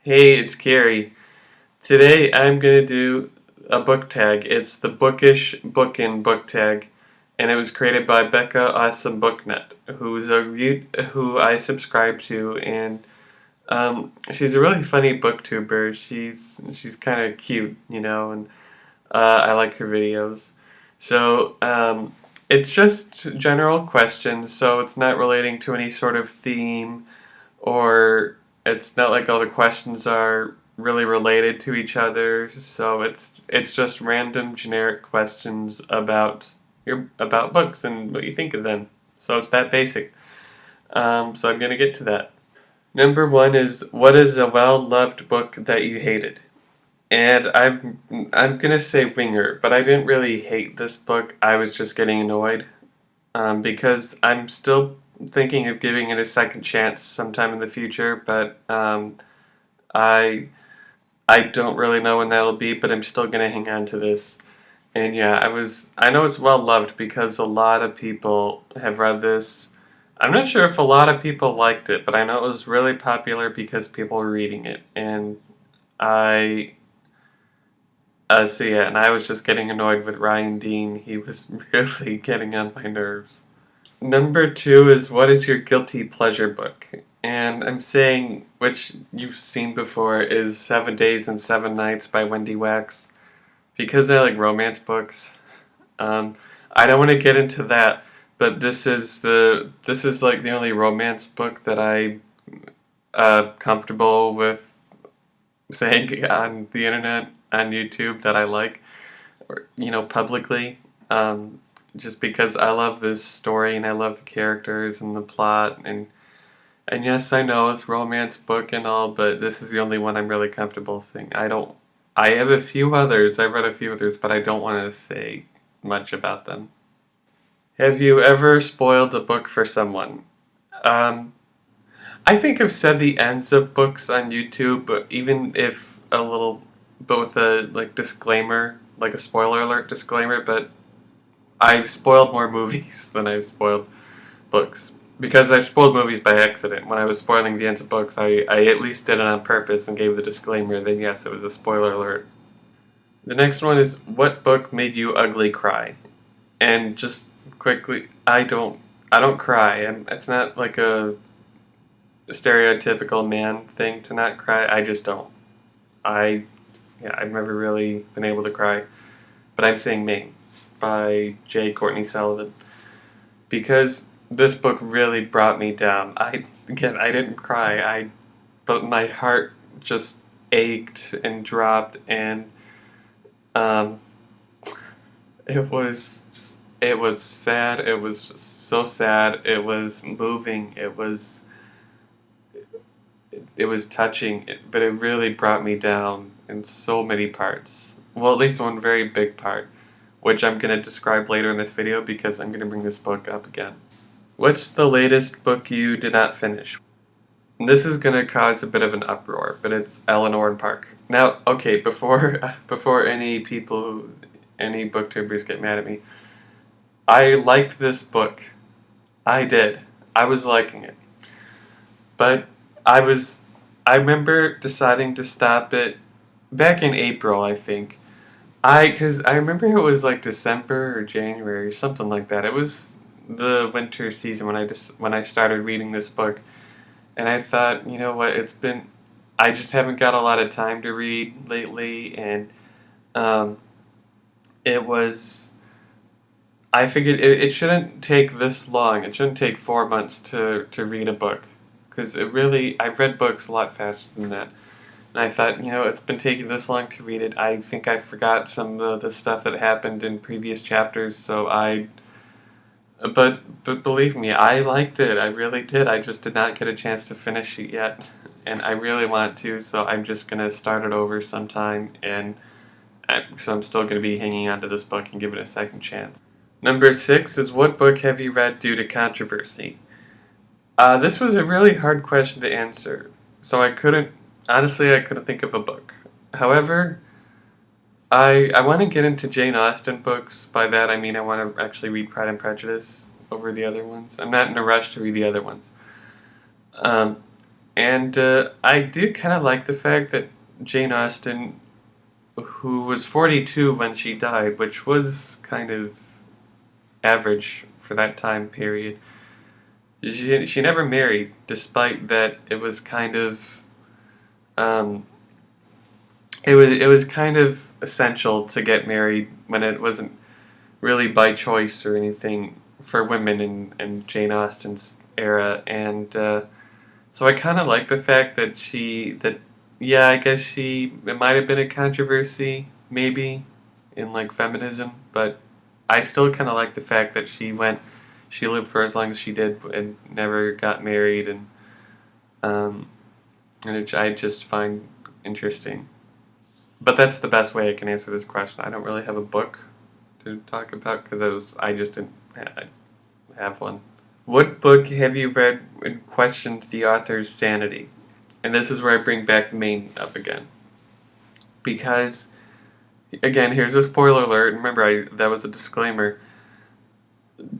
Hey, it's Carrie. Today I'm gonna do a book tag. It's the Bookish Bookin Book Tag, and it was created by BekahAwesomeBookNut, who I subscribe to, and she's a really funny booktuber. She's kind of cute, and I like her videos. So it's just general questions, so it's not relating to any sort of theme or it's not like all the questions are really related to each other. So it's just random generic questions about books and what you think of them. So it's that basic. So I'm gonna get to that. Number one is, what is a well-loved book that you hated? And I'm gonna say Winger, but I didn't really hate this book. I was just getting annoyed because I'm still thinking of giving it a second chance sometime in the future, but I I don't really know when that'll be, but I'm still gonna hang on to this. And yeah, I know it's well loved because a lot of people have read this. I'm not sure if a lot of people liked it, but I know it was really popular because people were reading it, and I so yeah, and I was just getting annoyed with Ryan Dean. He was really getting on my nerves. Number two is, what is your guilty pleasure book? And I'm saying, which you've seen before, is 7 Days and 7 Nights by Wendy Wax. Because I like romance books, I don't want to get into that, but this is like the only romance book that I comfortable with saying on the internet, on YouTube, that I like, or publicly. Just because I love this story and I love the characters and the plot, and yes, I know it's a romance book and all, but this is the only one I'm really comfortable saying. I have a few others, I've read a few others, but I don't want to say much about them. Have you ever spoiled a book for someone? Um, I think I've said the ends of books on YouTube, but even if a little, but with a like disclaimer, like a spoiler alert disclaimer, but I've spoiled more movies than I've spoiled books. Because I've spoiled movies by accident. When I was spoiling the ends of books, I at least did it on purpose and gave the disclaimer, then yes, it was a spoiler alert. The next one is, what book made you ugly cry? And just quickly, I don't cry. It's not like a stereotypical man thing to not cry. I just don't. I've never really been able to cry. But I'm saying Ming by J. Courtney Sullivan. Because this book really brought me down. I didn't cry. But my heart just ached and dropped, and um, it was sad. It was just so sad. It was moving. It was touching, but it really brought me down in so many parts. Well, at least one very big part, which I'm going to describe later in this video because I'm going to bring this book up again. What's the latest book you did not finish? And this is going to cause a bit of an uproar, but it's Eleanor and Park. Now, okay, before any booktubers get mad at me, I liked this book. I did. I was liking it. But I remember deciding to stop it back in April, I think. Because I remember it was like December or January, something like that. It was the winter season when I started reading this book, and I thought, you know what, I just haven't got a lot of time to read lately, and um, it was, I figured it shouldn't take this long. It shouldn't take 4 months to read a book, because I've read books a lot faster than that. And I thought, it's been taking this long to read it. I think I forgot some of the stuff that happened in previous chapters, but believe me, I liked it. I really did. I just did not get a chance to finish it yet, and I really want to. So I'm just gonna start it over sometime, so I'm still gonna be hanging on to this book and give it a second chance. Number 6 is, what book have you read due to controversy? This was a really hard question to answer, so I couldn't think of a book. However, I want to get into Jane Austen books. By that I mean I want to actually read Pride and Prejudice over the other ones. I'm not in a rush to read the other ones. Um, And I do kind of like the fact that Jane Austen, who was 42 when she died, which was kind of average for that time period, she never married, despite that it was kind of um, it was kind of essential to get married when it wasn't really by choice or anything for women in Jane Austen's era, and so I kind of like the fact that yeah, I guess it might have been a controversy maybe in like feminism, but I still kind of like the fact that she lived for as long as she did and never got married, um, and which I just find interesting. But that's the best way I can answer this question. I don't really have a book to talk about because I just didn't have one. What book have you read and questioned the author's sanity? And this is where I bring back Maine up again. Because, again, here's a spoiler alert. Remember, that was a disclaimer.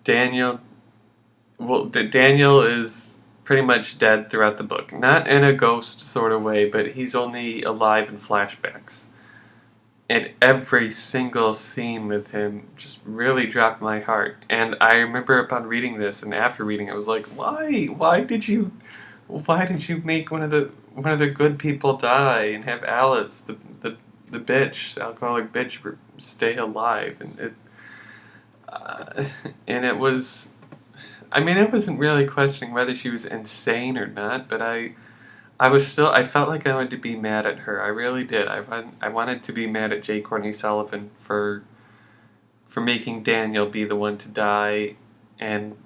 Daniel, Daniel is pretty much dead throughout the book. Not in a ghost sort of way, but he's only alive in flashbacks. And every single scene with him just really dropped my heart. And I remember upon reading this, and after reading, I was like, "Why? Why did you make one of the good people die and have Alice, the bitch, alcoholic bitch, stay alive?" And it was, I mean, it wasn't really questioning whether she was insane or not, but I felt like I wanted to be mad at her. I really did. I wanted to be mad at J. Courtney Sullivan for making Daniel be the one to die, and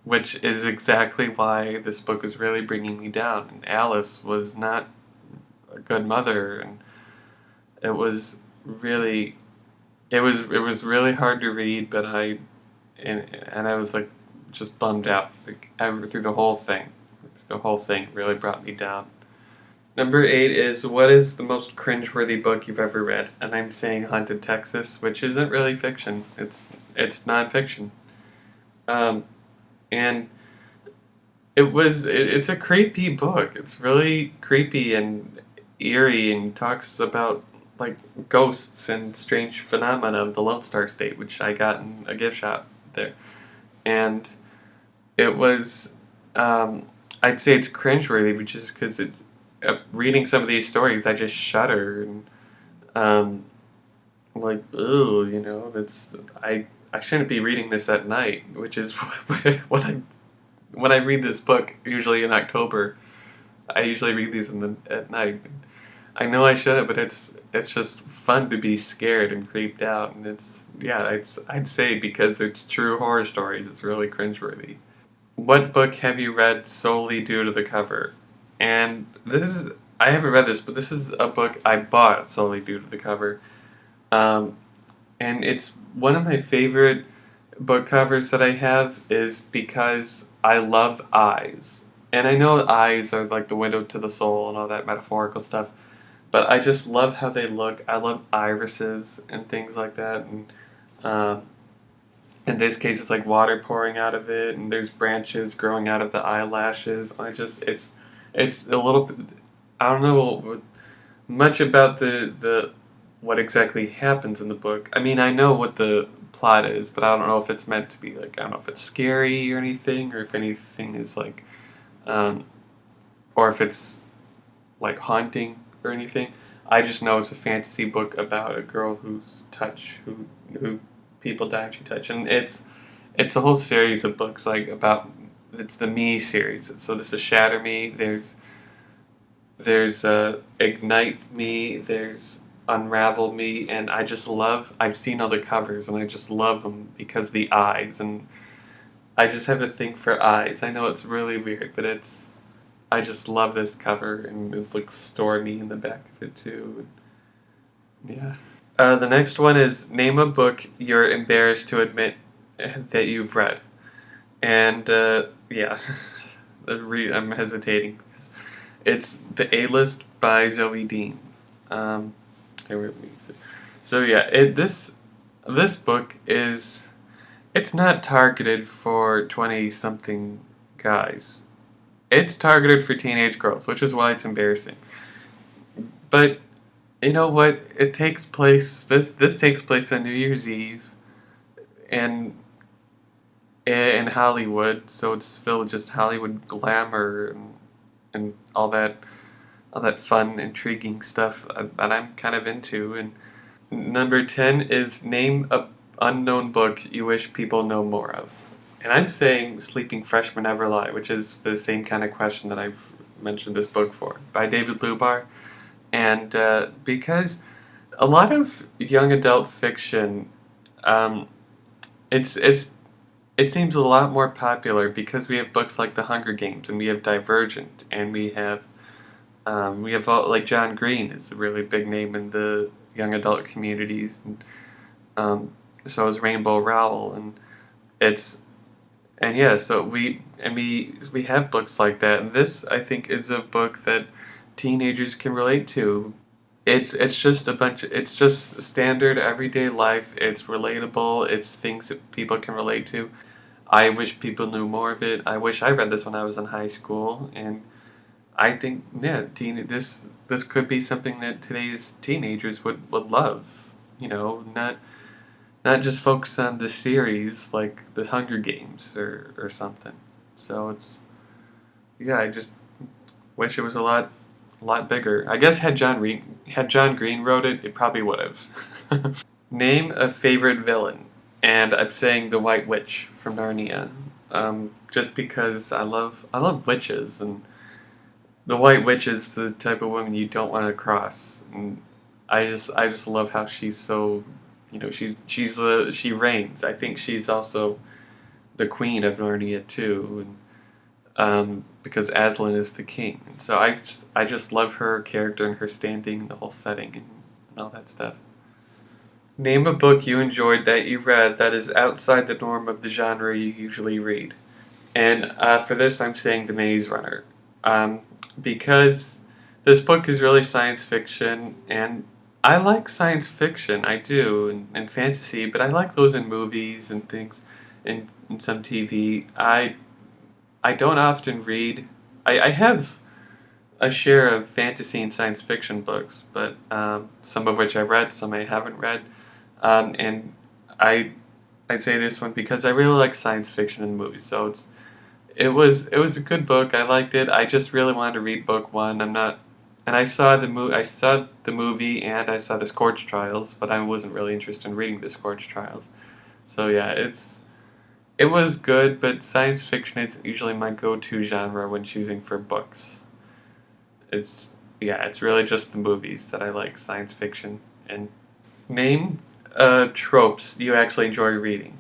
which is exactly why this book is really bringing me down. And Alice was not a good mother, and it was really, it was really hard to read. But and I was like just bummed out through the whole thing. The whole thing really brought me down. Number 8 is, what is the most cringe-worthy book you've ever read? And I'm saying Haunted Texas, which isn't really fiction. It's nonfiction. Um, and it's a creepy book. It's really creepy and eerie and talks about like ghosts and strange phenomena of the Lone Star State, which I got in a gift shop there. And it was I'd say it's cringeworthy, which is because reading some of these stories, I just shudder and like, ooh, that's I shouldn't be reading this at night, which is when I read this book, usually in October. I usually read these at night. I know I shouldn't, but it's just fun to be scared and creeped out, and I'd say because it's true horror stories, it's really cringeworthy. What book have you read solely due to the cover? And I haven't read this, but this is a book I bought solely due to the cover. Um, and it's one of my favorite book covers that I have is because I love eyes. And I know eyes are like the window to the soul and all that metaphorical stuff, but I just love how they look. I love irises and things like that. And um, in this case, it's like water pouring out of it, and there's branches growing out of the eyelashes. It's a little bit. I don't know much about the what exactly happens in the book. I mean, I know what the plot is, but I don't know if it's meant to be like, I don't know if it's scary or anything, or if anything is like, um, or if it's like haunting or anything. I just know it's a fantasy book about a girl who people die if she touch, and it's a whole series of books like about it's the Me series. So this is Shatter Me. There's Ignite Me. There's Unravel Me, and I've seen all the covers, and I just love them because of the eyes, and I just have a thing for eyes. I know it's really weird, but I just love this cover, and it looks stormy in the back of it too. Yeah. The next one is, name a book you're embarrassed to admit that you've read. And yeah, I'm hesitating. It's The A-List by Zoe Dean. So yeah, this book it's not targeted for 20-something guys. it's targeted for teenage girls, which is why it's embarrassing. But you know what? It takes place. This takes place on New Year's Eve, and in Hollywood, so it's filled with just Hollywood glamour and all that fun, intriguing stuff that I'm kind of into. And number 10 is name a unknown book you wish people know more of. And I'm saying Sleeping Freshmen Never Lie, which is the same kind of question that I've mentioned this book for, by David Lubar. And because a lot of young adult fiction, um, it's it seems a lot more popular because we have books like The Hunger Games and we have Divergent and we have like John Green is a really big name in the young adult communities, and so is Rainbow Rowell, and it's and yeah, so we have books like that, and this I think is a book that teenagers can relate to. It's just it's just standard everyday life. It's relatable. It's things that people can relate to. I wish people knew more of it. I wish I read this when I was in high school, and I think yeah, this could be something that today's teenagers would love. You know, not just focus on the series like the Hunger Games or something. So it's yeah, I just wish it was a lot bigger. I guess had John Green wrote it, it probably would have. Name a favorite villain, and I'm saying the White Witch from Narnia. Just because I love witches, and the White Witch is the type of woman you don't want to cross. And I just love how she's so, you know, she reigns. I think she's also the queen of Narnia too, and because Aslan is the king. And so I just love her character and her standing, and the whole setting, and all that stuff. Name a book you enjoyed that you read that is outside the norm of the genre you usually read. And for this, I'm saying The Maze Runner. Because this book is really science fiction, and I like science fiction, I do, and fantasy, but I like those in movies and things, and some TV. I don't often read. I have a share of fantasy and science fiction books, but some of which I've read, some I haven't read. And I'd say this one because I really like science fiction in movies. So it was a good book. I liked it. I just really wanted to read book one. I'm not, and I saw the movie and I saw the Scorch Trials, but I wasn't really interested in reading the Scorch Trials. So yeah, it was good, but science fiction is usually my go-to genre when choosing for books. It's yeah, it's really just the movies that I like, science fiction. And name tropes you actually enjoy reading.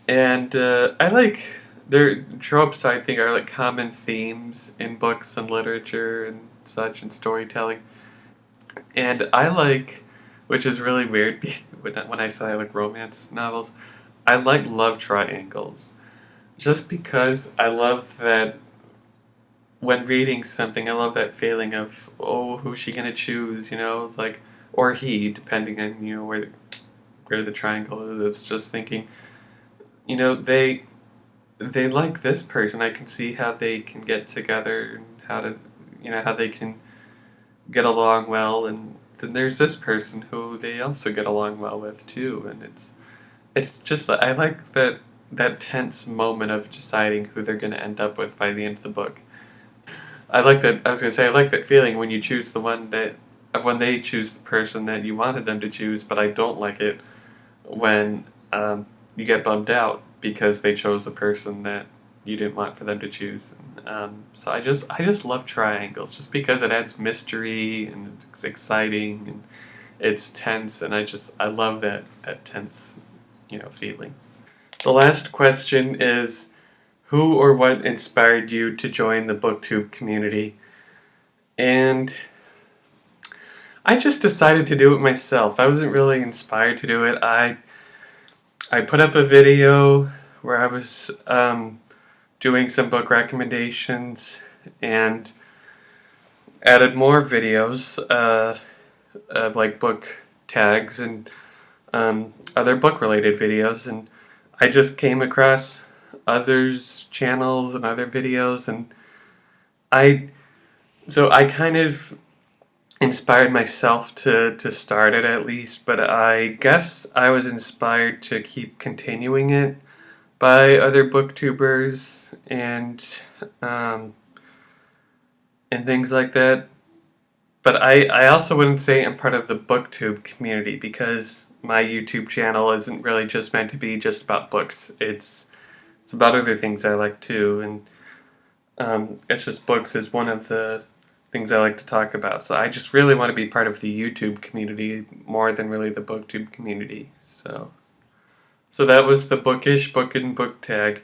And I like their tropes. I think are like common themes in books and literature and such and storytelling. And I like, which is really weird when I say I like romance novels. I like love triangles, just because I love that when reading something. I love that feeling of oh, who's she gonna choose? You know, like or he, depending on you know where the triangle is. It's just thinking, you know, they like this person. I can see how they can get together and how to, you know, how they can get along well. And then there's this person who they also get along well with too. And it's just I like that tense moment of deciding who they're going to end up with by the end of the book. I like that. I was going to say I like that feeling when you choose the one that of when they choose the person that you wanted them to choose. But I don't like it when you get bummed out because they chose the person that you didn't want for them to choose. So I just love triangles just because it adds mystery and it's exciting and it's tense, and I love that tense, you know, feeling. The last question is, who or what inspired you to join the Booktube community? And I just decided to do it myself. I wasn't really inspired to do it. I put up a video where I was doing some book recommendations and added more videos of like book tags and other book related videos, and I just came across others' channels and other videos, and I so I kind of inspired myself to start it at least, but I guess I was inspired to keep continuing it by other booktubers um, and things like that. But I also wouldn't say I'm part of the Booktube community because my YouTube channel isn't really just meant to be just about books. It's about other things I like too, and it's just books is one of the things I like to talk about. So I just really want to be part of the YouTube community more than really the Booktube community. So that was the Bookish Bookin Book Tag.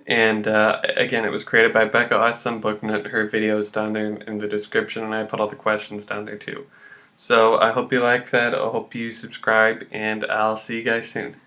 And again, it was created by BekahAwesomeBookNut. Her video's down there in the description, and I put all the questions down there too. So I hope you like that. I hope you subscribe, and I'll see you guys soon.